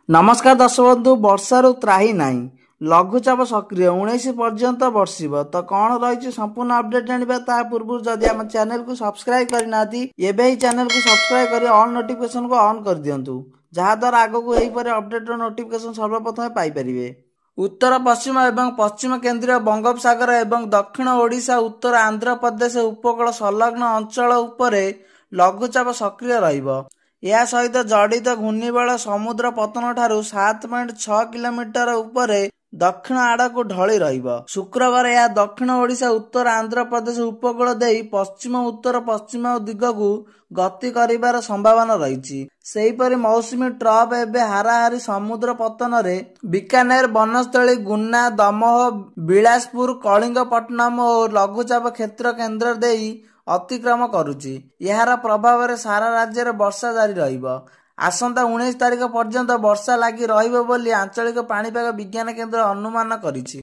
नमस्कार दर्शक बंधु वर्षारू त्राही नाही लघुचाप सक्रिय 19 पर्यंत बर्षिब तो कौन रही संपूर्ण अपडेट जाना ता पूर्व जदि आम चैनल को सब्सक्राइब करना एवं चैनल को सब्सक्राइब कर ऑल नोटिफिकेशन को ऑन कर दिंतु जहाद्वारा आगक यहीपर अपडेट नोटिफिकेशन सर्वप्रथम पाइपर। उत्तर पश्चिम एवं पश्चिम केंद्रीय बंगोपसागर एवं दक्षिण ओडिशा उत्तर आंध्र प्रदेश उपकूल संलग्न अंचल उपरे लघुचाप सक्रिय रहिबो। या सहित जड़ित घूर्णिबल समुद्र पतन ठारू 7.6 किलोमीटर उपरे दक्षिण आड़क ढली रहिबो। शुक्रवार यह दक्षिण ओडिशा उत्तर आंध्र प्रदेश उपकूल देई पश्चिम उत्तर पश्चिम दिगकू गति करिबार संभावना रही। सेहीपरि मौसुमी ट्रफ एवं हाराहारी समुद्र पतन रे बीकानेर बनस्थली गुना दमोह बिलासपुर कलिंगपट्टनम और लघुचाप क्षेत्र केन्द्र देई अतिक्रम करुची। यार प्रभाव रे सारा राज्य रे वर्षा जारी रहिबो। आसंता 19 तारिख पर्यंत वर्षा लागी रहिबो बोली आंचलिक पाणीपाग विज्ञान केन्द्र अनुमान करिछि।